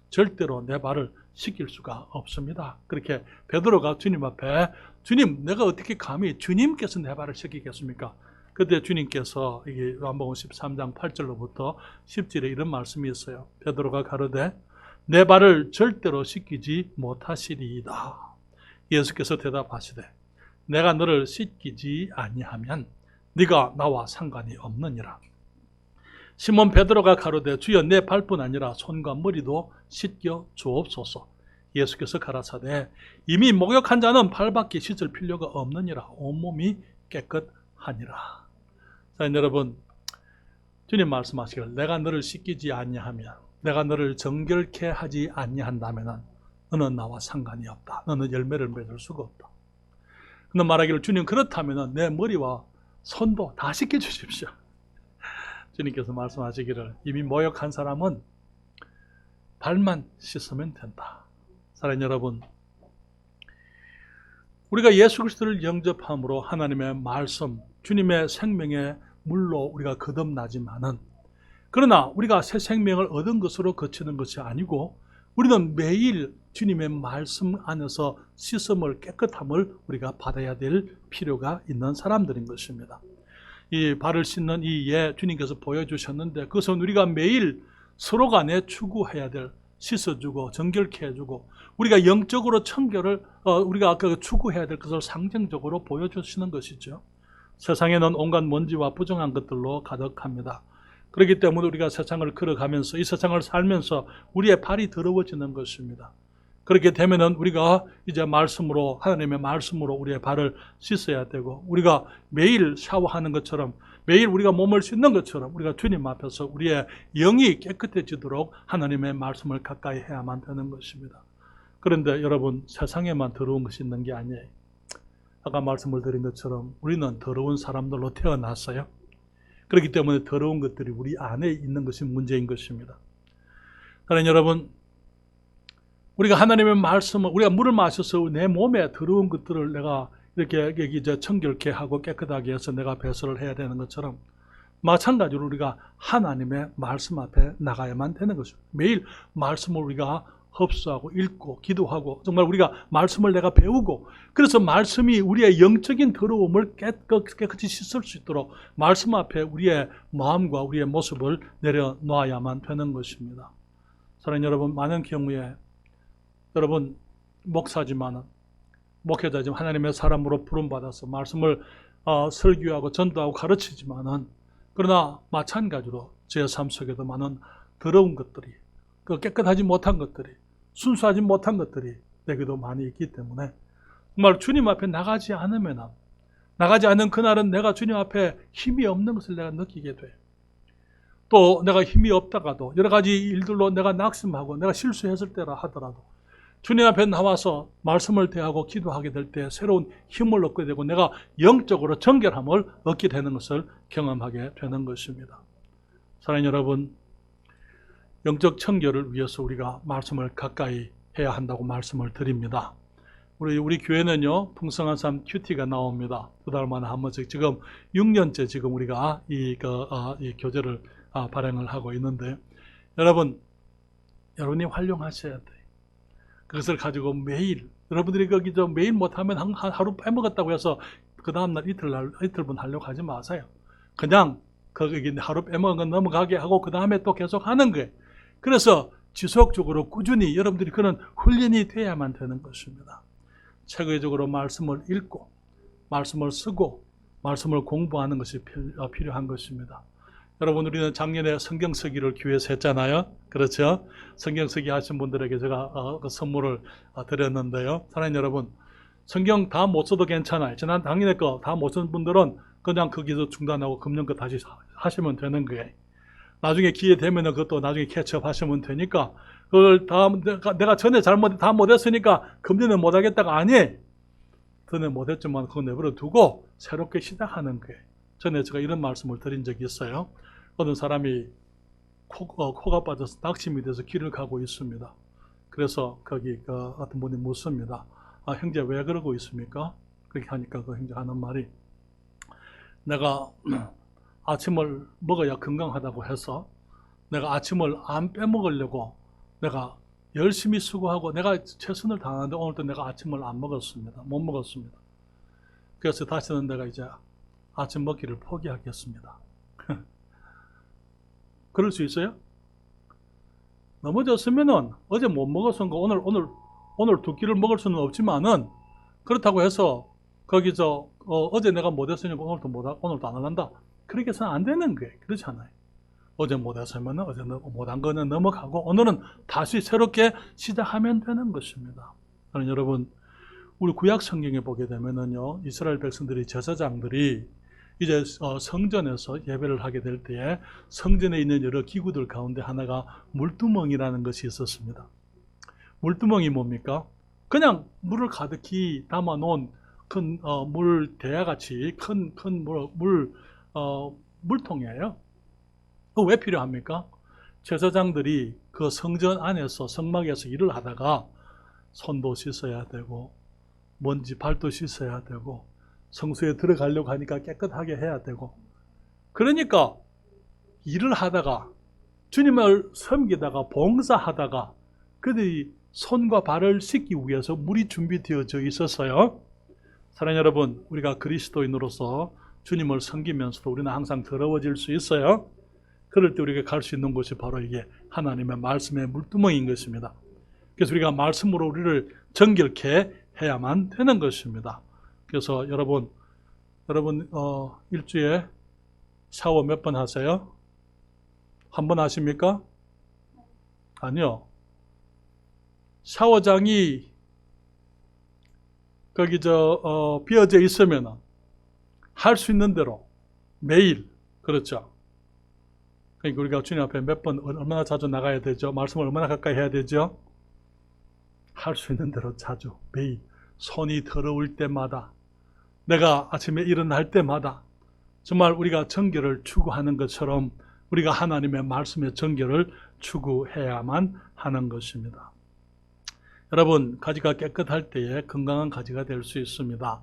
절대로 내 발을 씻길 수가 없습니다. 그렇게 베드로가 주님 앞에, 주님, 내가 어떻게 감히 주님께서 내 발을 씻기겠습니까? 그때 주님께서 이게 요한복음 13장 8절로부터 10절에 이런 말씀이 있어요. 베드로가 가로되 내 발을 절대로 씻기지 못하시리이다. 예수께서 대답하시되 내가 너를 씻기지 아니하면 네가 나와 상관이 없느니라. 시몬 베드로가 가로되 주여 내 발뿐 아니라 손과 머리도 씻겨 주옵소서. 예수께서 가라사대 이미 목욕한 자는 발밖에 씻을 필요가 없느니라. 온몸이 깨끗하니라. 자, 여러분, 주님 말씀하시기를 내가 너를 씻기지 아니하면, 내가 너를 정결케 하지 아니한다면 너는 나와 상관이 없다. 너는 열매를 맺을 수가 없다. 그는 말하기를 주님, 그렇다면 내 머리와 손도 다 씻겨주십시오. 주님께서 말씀하시기를 이미 모욕한 사람은 발만 씻으면 된다. 사랑하는 여러분, 우리가 예수 그리스도를 영접함으로 하나님의 말씀, 주님의 생명의 물로 우리가 거듭나지만은, 그러나 우리가 새 생명을 얻은 것으로 그치는 것이 아니고 우리는 매일 주님의 말씀 안에서 씻음을, 깨끗함을 우리가 받아야 될 필요가 있는 사람들인 것입니다. 이 발을 씻는 이 예 주님께서 보여주셨는데, 그것은 우리가 매일 서로 간에 추구해야 될, 씻어주고 정결케 해주고 우리가 영적으로 청결을 우리가 추구해야 될 것을 상징적으로 보여주시는 것이죠. 세상에는 온갖 먼지와 부정한 것들로 가득합니다. 그렇기 때문에 우리가 세상을 걸어가면서, 이 세상을 살면서 우리의 발이 더러워지는 것입니다. 그렇게 되면은 우리가 이제 말씀으로, 하나님의 말씀으로 우리의 발을 씻어야 되고, 우리가 매일 샤워하는 것처럼, 매일 우리가 몸을 씻는 것처럼 우리가 주님 앞에서 우리의 영이 깨끗해지도록 하나님의 말씀을 가까이 해야만 되는 것입니다. 그런데 여러분, 세상에만 더러운 것이 있는 게 아니에요. 아까 말씀을 드린 것처럼 우리는 더러운 사람들로 태어났어요. 그렇기 때문에 더러운 것들이 우리 안에 있는 것이 문제인 것입니다. 그러나 여러분, 우리가 하나님의 말씀을, 우리가 물을 마셔서 내 몸에 더러운 것들을 내가 이렇게 이제 청결케 하고 깨끗하게 해서 내가 배설을 해야 되는 것처럼, 마찬가지로 우리가 하나님의 말씀 앞에 나가야만 되는 것입니다. 매일 말씀을 우리가 흡수하고 읽고 기도하고, 정말 우리가 말씀을 내가 배우고, 그래서 말씀이 우리의 영적인 더러움을 깨끗이 씻을 수 있도록 말씀 앞에 우리의 마음과 우리의 모습을 내려놓아야만 되는 것입니다. 사랑하는 여러분, 많은 경우에 여러분 목사지만, 목회자지만, 하나님의 사람으로 부름받아서 말씀을 설교하고 전도하고 가르치지만은, 그러나 마찬가지로 제 삶 속에도 많은 더러운 것들이, 깨끗하지 못한 것들이, 순수하지 못한 것들이 내게도 많이 있기 때문에 정말 주님 앞에 나가지 않으면, 나가지 않는 그날은 내가 주님 앞에 힘이 없는 것을 내가 느끼게 돼요. 또 내가 힘이 없다가도 여러 가지 일들로 내가 낙심하고 내가 실수했을 때라 하더라도 주님 앞에 나와서 말씀을 대하고 기도하게 될 때 새로운 힘을 얻게 되고 내가 영적으로 정결함을 얻게 되는 것을 경험하게 되는 것입니다. 사랑하는 여러분, 영적 청결을 위해서 우리가 말씀을 가까이 해야 한다고 말씀을 드립니다. 우리 교회는요, 풍성한 삶 큐티가 나옵니다. 두 달마다 한 번씩. 지금 6년째 지금 우리가 이 교재를 발행을 하고 있는데, 여러분이 활용하셔야 돼요. 그것을 가지고 매일, 여러분들이 거기 매일 못하면 하루 빼먹었다고 해서 그 다음날 이틀분 하려고 하지 마세요. 그냥 거기 하루 빼먹은 건 넘어가게 하고 그 다음에 또 계속 하는 거예요. 그래서 지속적으로 꾸준히 여러분들이 그런 훈련이 돼야만 되는 것입니다. 체계적으로 말씀을 읽고 말씀을 쓰고 말씀을 공부하는 것이 필요한 것입니다. 여러분, 우리는 작년에 성경 쓰기를 교회에서 했잖아요. 그렇죠? 성경 쓰기 하신 분들에게 제가 그 선물을 드렸는데요. 사랑하는 여러분, 성경 다 못 써도 괜찮아요. 지난 작년에 거 다 못 쓴 분들은 그냥 거기서 중단하고 금년 거 다시 하시면 되는 거예요. 나중에 기회 되면 그것도 나중에 캐치업 하시면 되니까, 그걸 내가 전에 다 못했으니까 금년에 못하겠다가 아니에요. 전에 못했지만 그거 내버려 두고 새롭게 시작하는 거예요. 전에 제가 이런 말씀을 드린 적이 있어요. 어떤 사람이 코가 빠져서 낙심이 돼서 길을 가고 있습니다. 그래서 거기 어떤 분이 묻습니다. 형제 왜 그러고 있습니까? 그렇게 하니까 그 형제 하는 말이, 내가 아침을 먹어야 건강하다고 해서 내가 아침을 안 빼먹으려고 내가 열심히 수고하고 내가 최선을 다하는데 오늘도 내가 아침을 안 먹었습니다. 못 먹었습니다. 그래서 다시는 내가 이제 아침 먹기를 포기하겠습니다. 그럴 수 있어요? 넘어졌으면은 어제 못 먹었으니까 오늘 두 끼를 먹을 수는 없지만은, 그렇다고 해서 거기서 어제 내가 못했으니까 오늘도 안 한다, 그렇게 해서는 안 되는 거예요. 그렇지 않아요. 어제 못했으면 어제 못한 거는 넘어가고 오늘은 다시 새롭게 시작하면 되는 것입니다. 여러분, 우리 구약 성경에 보게 되면은요, 이스라엘 백성들이, 제사장들이 이제 성전에서 예배를 하게 될 때에 성전에 있는 여러 기구들 가운데 하나가 물두멍이라는 것이 있었습니다. 물두멍이 뭡니까? 그냥 물을 가득히 담아 놓은 큰 물대야같이 큰 물통이에요. 그거 왜 필요합니까? 제사장들이 그 성전 안에서, 성막에서 일을 하다가 손도 씻어야 되고 먼지 발도 씻어야 되고 성소에 들어가려고 하니까 깨끗하게 해야 되고, 그러니까 일을 하다가 주님을 섬기다가 봉사하다가 그들이 손과 발을 씻기 위해서 물이 준비되어져 있었어요. 사랑하는 여러분, 우리가 그리스도인으로서 주님을 섬기면서도 우리는 항상 더러워질 수 있어요. 그럴 때 우리가 갈 수 있는 곳이 바로 이게 하나님의 말씀의 물두멍인 것입니다. 그래서 우리가 말씀으로 우리를 정결케 해야만 되는 것입니다. 그래서 여러분 일주일에 샤워 몇 번 하세요? 한 번 하십니까? 아니요. 샤워장이 거기 비어져 있으면 할 수 있는 대로 매일, 그렇죠. 그러니까 우리가 주님 앞에 몇 번, 얼마나 자주 나가야 되죠? 말씀을 얼마나 가까이 해야 되죠? 할 수 있는 대로 자주, 매일, 손이 더러울 때마다, 내가 아침에 일어날 때마다 정말 우리가 정결을 추구하는 것처럼 우리가 하나님의 말씀의 정결을 추구해야만 하는 것입니다. 여러분, 가지가 깨끗할 때에 건강한 가지가 될 수 있습니다.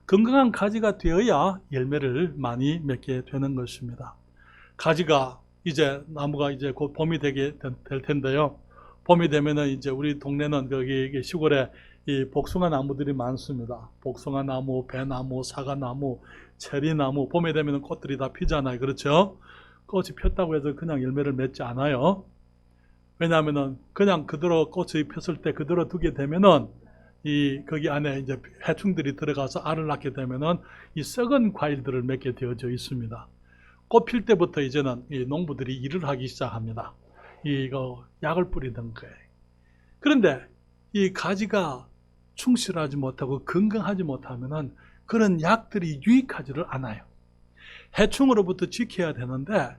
건강한 가지가 되어야 열매를 많이 맺게 되는 것입니다. 가지가 나무가 이제 곧 봄이 되게 될 텐데요. 봄이 되면은 이제 우리 동네는 거기 시골에 이 복숭아 나무들이 많습니다. 복숭아 나무, 배나무, 사과나무, 체리나무, 봄에 되면은 꽃들이 다 피잖아요. 그렇죠? 꽃이 폈다고 해서 그냥 열매를 맺지 않아요. 왜냐하면은 그냥 그대로 꽃이 폈을 때 그대로 두게 되면은 거기 안에 이제 해충들이 들어가서 알을 낳게 되면은 이 썩은 과일들을 맺게 되어져 있습니다. 꽃 필 때부터 이제는 이 농부들이 일을 하기 시작합니다. 이거 약을 뿌리는 거예요. 그런데 이 가지가 충실하지 못하고 건강하지 못하면은 그런 약들이 유익하지를 않아요. 해충으로부터 지켜야 되는데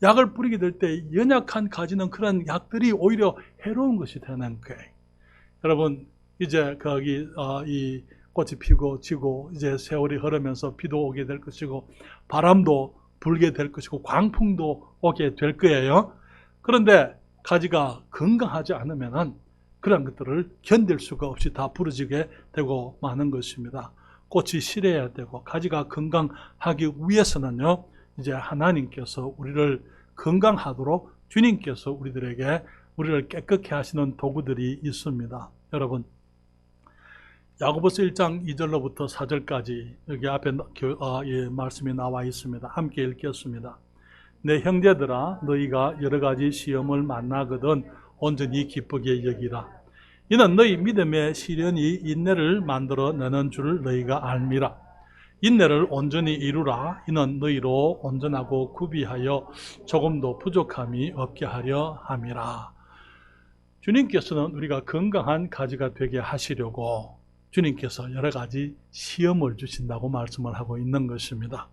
약을 뿌리게 될 때 연약한 가지는 그런 약들이 오히려 해로운 것이 되는 거예요. 여러분, 이제 거기 이 꽃이 피고 지고 이제 세월이 흐르면서 비도 오게 될 것이고 바람도 불게 될 것이고 광풍도 오게 될 거예요. 그런데 가지가 건강하지 않으면은 그런 것들을 견딜 수가 없이 다 부러지게 되고 마는 것입니다. 꽃이 실해야 되고 가지가 건강하기 위해서는요, 이제 하나님께서 우리를 건강하도록 주님께서 우리를 깨끗게 하시는 도구들이 있습니다. 여러분, 야고보서 1장 2절로부터 4절까지 여기 앞에 말씀이 나와 있습니다. 함께 읽겠습니다. 내 형제들아, 너희가 여러 가지 시험을 만나거든 온전히 기쁘게 여기라. 이는 너희 믿음의 시련이 인내를 만들어 내는 줄 너희가 알미라. 인내를 온전히 이루라. 이는 너희로 온전하고 구비하여 조금도 부족함이 없게 하려 함이라. 주님께서는 우리가 건강한 가지가 되게 하시려고 주님께서 여러 가지 시험을 주신다고 말씀을 하고 있는 것입니다.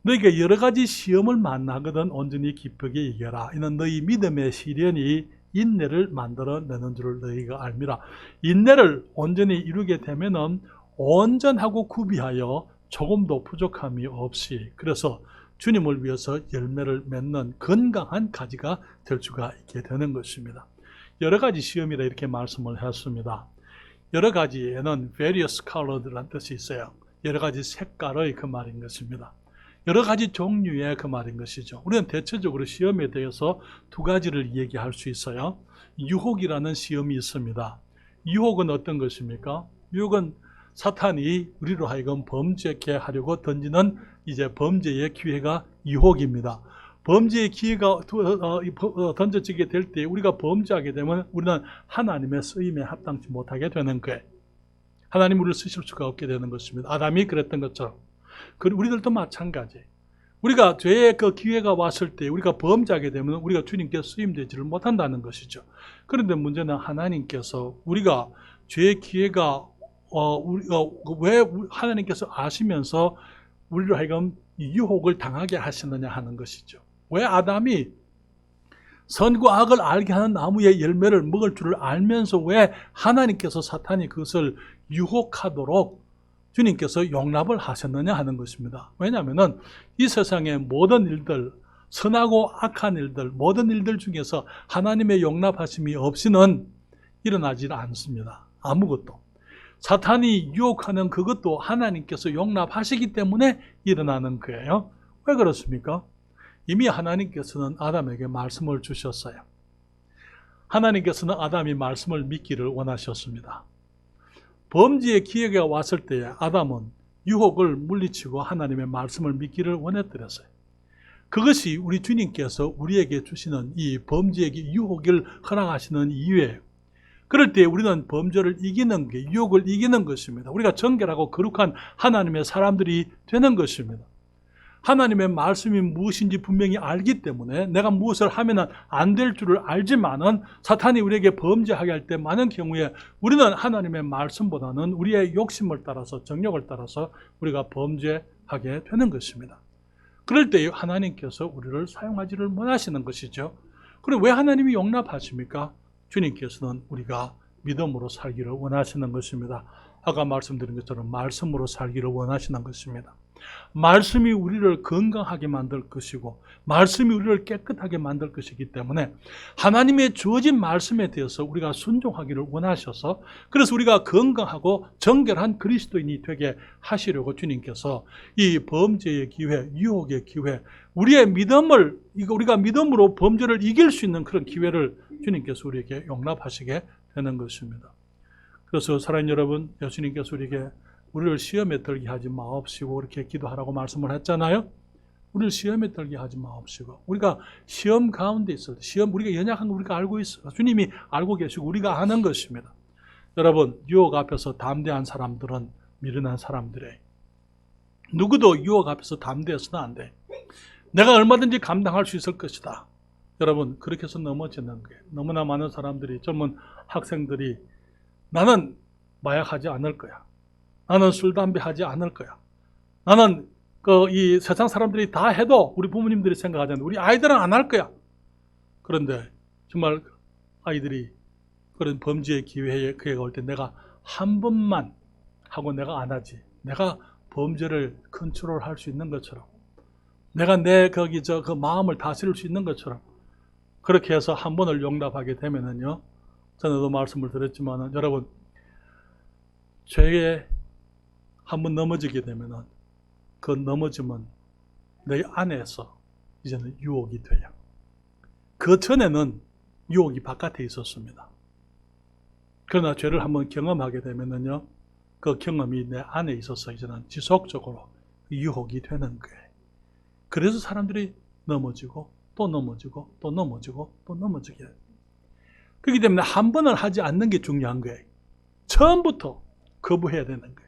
너희가 여러 가지 시험을 만나거든 온전히 기쁘게 이겨라. 이는 너희 믿음의 시련이 인내를 만들어내는 줄 너희가 알미라. 인내를 온전히 이루게 되면은 온전하고 구비하여 조금도 부족함이 없이, 그래서 주님을 위해서 열매를 맺는 건강한 가지가 될 수가 있게 되는 것입니다. 여러 가지 시험이라 이렇게 말씀을 했습니다. 여러 가지에는 various colored라는 뜻이 있어요. 여러 가지 색깔의 그 말인 것입니다. 여러 가지 종류의 그 말인 것이죠. 우리는 대체적으로 시험에 대해서 두 가지를 얘기할 수 있어요. 유혹이라는 시험이 있습니다. 유혹은 어떤 것입니까? 유혹은 사탄이 우리로 하여금 범죄케 하려고 던지는 이제 범죄의 기회가 유혹입니다. 범죄의 기회가 던져지게 될 때 우리가 범죄하게 되면 우리는 하나님의 쓰임에 합당치 못하게 되는 거예요. 하나님 우리를 쓰실 수가 없게 되는 것입니다. 아담이 그랬던 것처럼. 우리들도 마찬가지. 우리가 죄의 그 기회가 왔을 때 우리가 범죄하게 되면 우리가 주님께 쓰임되지를 못한다는 것이죠. 그런데 문제는 하나님께서 우리가 죄의 기회가 왜 하나님께서 아시면서 우리로 하여금 유혹을 당하게 하시느냐 하는 것이죠. 왜 아담이 선과 악을 알게 하는 나무의 열매를 먹을 줄을 알면서 왜 하나님께서 사탄이 그것을 유혹하도록 주님께서 용납을 하셨느냐 하는 것입니다. 왜냐하면 이 세상의 모든 일들, 선하고 악한 일들, 모든 일들 중에서 하나님의 용납하심이 없이는 일어나지 않습니다. 아무것도. 사탄이 유혹하는 그것도 하나님께서 용납하시기 때문에 일어나는 거예요. 왜 그렇습니까? 이미 하나님께서는 아담에게 말씀을 주셨어요. 하나님께서는 아담이 말씀을 믿기를 원하셨습니다. 범죄의 기회가 왔을 때에 아담은 유혹을 물리치고 하나님의 말씀을 믿기를 원했더랬어요. 그것이 우리 주님께서 우리에게 주시는 이 범죄의 유혹을 허락하시는 이유예요. 그럴 때 우리는 범죄를 이기는 게, 유혹을 이기는 것입니다. 우리가 정결하고 거룩한 하나님의 사람들이 되는 것입니다. 하나님의 말씀이 무엇인지 분명히 알기 때문에 내가 무엇을 하면 안 될 줄을 알지만은 사탄이 우리에게 범죄하게 할 때 많은 경우에 우리는 하나님의 말씀보다는 우리의 욕심을 따라서, 정욕을 따라서 우리가 범죄하게 되는 것입니다. 그럴 때 하나님께서 우리를 사용하지를 원하시는 것이죠. 그럼 왜 하나님이 용납하십니까? 주님께서는 우리가 믿음으로 살기를 원하시는 것입니다. 아까 말씀드린 것처럼 말씀으로 살기를 원하시는 것입니다. 말씀이 우리를 건강하게 만들 것이고 말씀이 우리를 깨끗하게 만들 것이기 때문에 하나님의 주어진 말씀에 대해서 우리가 순종하기를 원하셔서, 그래서 우리가 건강하고 정결한 그리스도인이 되게 하시려고 주님께서 이 범죄의 기회, 유혹의 기회, 우리의 믿음을, 우리가 믿음으로 범죄를 이길 수 있는 그런 기회를 주님께서 우리에게 용납하시게 되는 것입니다. 그래서 사랑하는 여러분, 예수님께서 우리를 시험에 들게 하지 마옵시고 이렇게 기도하라고 말씀을 했잖아요. 우리를 시험에 들게 하지 마옵시고, 우리가 시험 가운데 있을 때, 시험 우리가 연약한 거 우리가 알고 있어요. 주님이 알고 계시고 우리가 아는 것입니다. 여러분, 유혹 앞에서 담대한 사람들은 미련한 사람들이에요. 누구도 유혹 앞에서 담대해서는 안 돼. 내가 얼마든지 감당할 수 있을 것이다. 여러분, 그렇게 해서 넘어지는 거예요. 너무나 많은 사람들이, 젊은 학생들이 나는 마약하지 않을 거야. 나는 술, 담배 하지 않을 거야. 나는 이 세상 사람들이 다 해도 우리 부모님들이 생각하잖아요. 우리 아이들은 안 할 거야. 그런데 정말 아이들이 그런 범죄의 기회에 올 때 내가 한 번만 하고 내가 안 하지. 내가 범죄를 컨트롤할 수 있는 것처럼, 내가 내 그 마음을 다스릴 수 있는 것처럼 그렇게 해서 한 번을 용납하게 되면은요, 전에도 말씀을 드렸지만은 여러분, 죄에 한번 넘어지게 되면은 그 넘어짐은 내 안에서 이제는 유혹이 돼요. 그 전에는 유혹이 바깥에 있었습니다. 그러나 죄를 한번 경험하게 되면은요, 그 경험이 내 안에 있어서 이제는 지속적으로 유혹이 되는 거예요. 그래서 사람들이 넘어지고 또 넘어지고 또 넘어지고 또 넘어지게 해요. 그렇기 때문에 한 번을 하지 않는 게 중요한 거예요. 처음부터 거부해야 되는 거예요.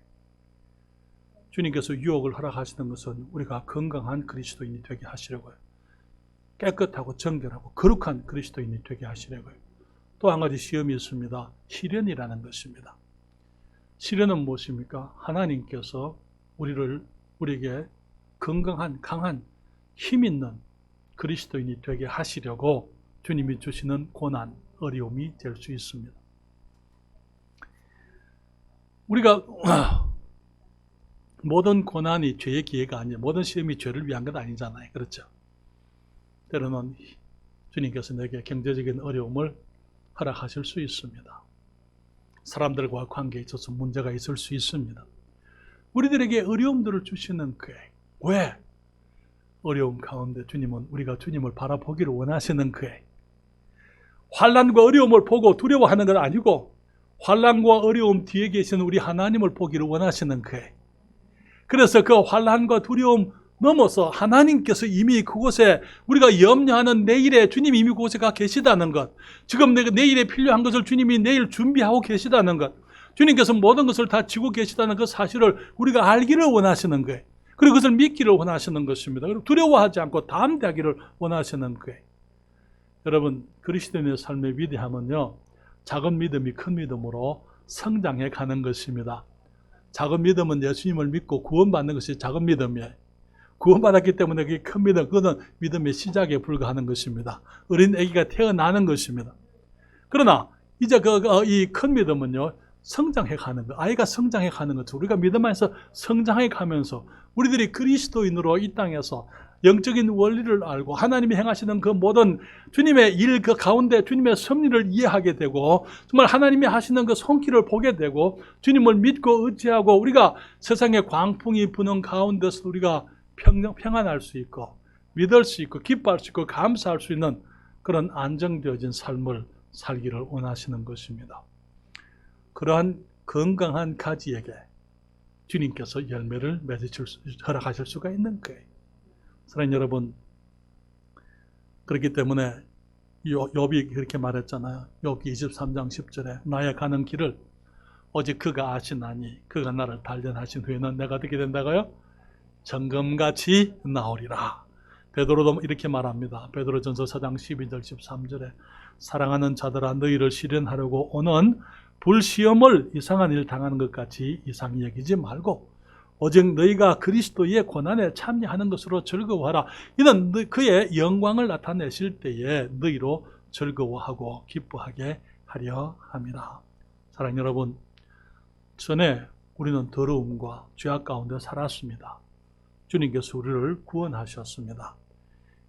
주님께서 유혹을 허락하시는 것은 우리가 건강한 그리스도인이 되게 하시려고요. 깨끗하고 정결하고 거룩한 그리스도인이 되게 하시려고요. 또 한 가지 시험이 있습니다. 시련이라는 것입니다. 시련은 무엇입니까? 하나님께서 우리에게 건강한, 강한, 힘 있는 그리스도인이 되게 하시려고 주님이 주시는 고난, 어려움이 될 수 있습니다. 우리가 모든 고난이 죄의 기회가 아니에요. 모든 시험이 죄를 위한 건 아니잖아요. 그렇죠? 때로는 주님께서 내게 경제적인 어려움을 허락하실 수 있습니다. 사람들과 관계에 있어서 문제가 있을 수 있습니다. 우리들에게 어려움들을 주시는 거예요. 왜? 어려움 가운데 주님은 우리가 주님을 바라보기를 원하시는 거예요. 환난과 어려움을 보고 두려워하는 건 아니고 환난과 어려움 뒤에 계시는 우리 하나님을 보기를 원하시는 거예요. 그래서 그 환난과 두려움 넘어서 하나님께서 이미 그곳에, 우리가 염려하는 내일에 주님이 이미 그곳에 가 계시다는 것, 지금 내일에 필요한 것을 주님이 내일 준비하고 계시다는 것, 주님께서 모든 것을 다 지고 계시다는 그 사실을 우리가 알기를 원하시는 거예요. 그리고 그것을 믿기를 원하시는 것입니다. 그리고 두려워하지 않고 담대하기를 원하시는 거예요. 여러분, 그리스도인의 삶의 위대함은요, 작은 믿음이 큰 믿음으로 성장해 가는 것입니다. 작은 믿음은 예수님을 믿고 구원받는 것이 작은 믿음이에요. 구원받았기 때문에 그게 큰 믿음, 그거는 믿음의 시작에 불과하는 것입니다. 어린 아기가 태어나는 것입니다. 그러나 이제 이 큰 믿음은요, 성장해 가는 것, 아이가 성장해 가는 것, 우리가 믿음 안에서 성장해 가면서 우리들이 그리스도인으로 이 땅에서 영적인 원리를 알고 하나님이 행하시는 그 모든 주님의 일 그 가운데 주님의 섭리를 이해하게 되고, 정말 하나님이 하시는 그 손길을 보게 되고, 주님을 믿고 의지하고 우리가 세상의 광풍이 부는 가운데서 우리가 평안할 수 있고 믿을 수 있고 기뻐할 수 있고 감사할 수 있는 그런 안정되어진 삶을 살기를 원하시는 것입니다. 그러한 건강한 가지에게 주님께서 열매를 허락하실 수가 있는 거예요. 사랑하는 여러분, 그렇기 때문에 욥이 그렇게 말했잖아요. 욥기 23장 10절에 나의 가는 길을 오직 그가 아시나니 그가 나를 단련하신 후에는 내가 어떻게 된다고요? 정금같이 나오리라. 베드로도 이렇게 말합니다. 베드로전서 4장 12절 13절에 사랑하는 자들아 너희를 시련하려고 오는 불시험을 이상한 일 당하는 것 같이 이상히 여기지 말고 오직 너희가 그리스도의 고난에 참여하는 것으로 즐거워하라. 이는 그의 영광을 나타내실 때에 너희로 즐거워하고 기뻐하게 하려 함이라. 사랑하는 여러분, 전에 우리는 더러움과 죄악 가운데 살았습니다. 주님께서 우리를 구원하셨습니다.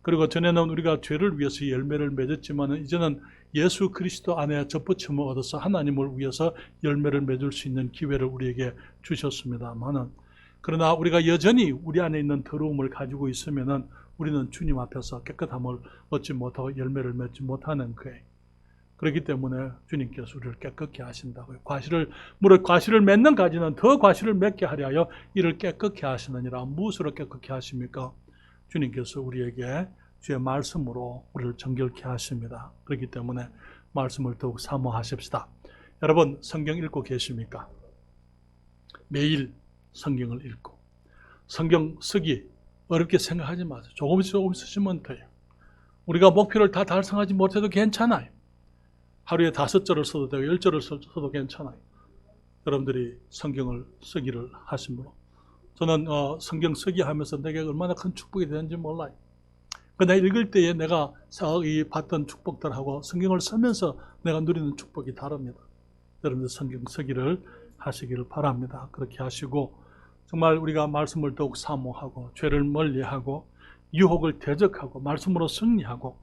그리고 전에는 우리가 죄를 위해서 열매를 맺었지만 이제는 예수 그리스도 안에 접붙임을 얻어서 하나님을 위해서 열매를 맺을 수 있는 기회를 우리에게 주셨습니다만은, 그러나 우리가 여전히 우리 안에 있는 더러움을 가지고 있으면은 우리는 주님 앞에서 깨끗함을 얻지 못하고 열매를 맺지 못하는 거예요. 그렇기 때문에 주님께서 우리를 깨끗게 하신다고요. 무릇 과실을 맺는 가지는 더 과실을 맺게 하려 하여 이를 깨끗게 하시느니라. 무엇으로 깨끗게 하십니까? 주님께서 우리에게 주의 말씀으로 우리를 정결케 하십니다. 그렇기 때문에 말씀을 더욱 사모하십시다. 여러분, 성경 읽고 계십니까? 매일 성경을 읽고 성경 쓰기 어렵게 생각하지 마세요. 조금씩 쓰시면 돼요. 우리가 목표를 다 달성하지 못해도 괜찮아요. 하루에 5절을 써도 되고 10절을 써도 괜찮아요. 여러분들이 성경을 쓰기를 하심으로 저는 성경 쓰기 하면서 내게 얼마나 큰 축복이 되는지 몰라요. 그러나 읽을 때에 내가 받던 축복들하고 성경을 쓰면서 내가 누리는 축복이 다릅니다. 여러분들 성경 쓰기를 하시기를 바랍니다. 그렇게 하시고 정말 우리가 말씀을 더욱 사모하고 죄를 멀리하고 유혹을 대적하고 말씀으로 승리하고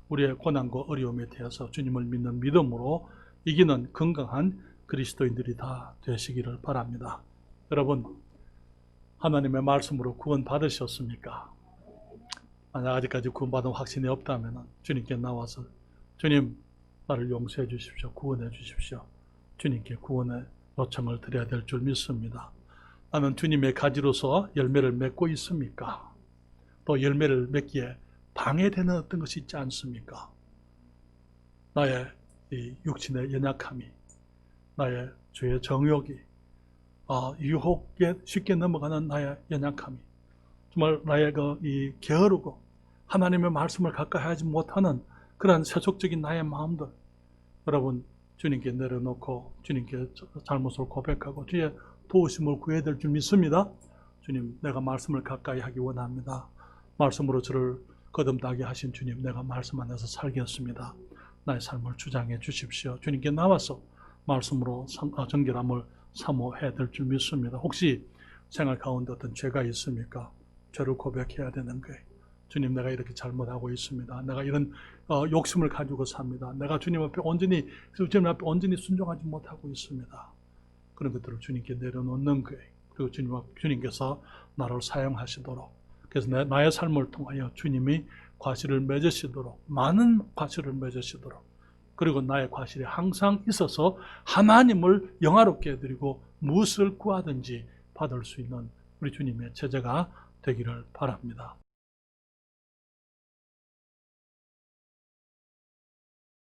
우리의 고난과 어려움에 대해서 주님을 믿는 믿음으로 이기는 건강한 그리스도인들이 다 되시기를 바랍니다. 여러분, 하나님의 말씀으로 구원 받으셨습니까? 만약 아직까지 구원받은 확신이 없다면 주님께 나와서 주님, 나를 용서해 주십시오. 구원해 주십시오. 주님께 구원의 요청을 드려야 될 줄 믿습니다. 나는 주님의 가지로서 열매를 맺고 있습니까? 또 열매를 맺기에 방해되는 어떤 것이 있지 않습니까? 나의 이 육신의 연약함이, 나의 죄의 정욕이, 유혹에 쉽게 넘어가는 나의 연약함이, 정말 나의 이 게으르고 하나님의 말씀을 가까이 하지 못하는 그런 세속적인 나의 마음들, 여러분 주님께 내려놓고 주님께 잘못을 고백하고 주의 도우심을 구해야 될 줄 믿습니다. 주님, 내가 말씀을 가까이 하기 원합니다. 말씀으로 저를 거듭나게 하신 주님, 내가 말씀 안에서 살겠습니다. 나의 삶을 주장해 주십시오. 주님께 나와서 말씀으로 정결함을 사모해야 될 줄 믿습니다. 혹시 생활 가운데 어떤 죄가 있습니까? 죄를 고백해야 되는 거예요. 주님, 내가 이렇게 잘못하고 있습니다. 내가 이런 욕심을 가지고 삽니다. 내가 주님 앞에 온전히 순종하지 못하고 있습니다. 그런 것들을 주님께 내려놓는 거예요. 그리고 주님께서 나를 사용하시도록, 그래서 나의 삶을 통하여 주님이 과실을 맺으시도록, 많은 과실을 맺으시도록, 그리고 나의 과실이 항상 있어서 하나님을 영화롭게 해드리고 무엇을 구하든지 받을 수 있는 우리 주님의 제자가 되기를 바랍니다.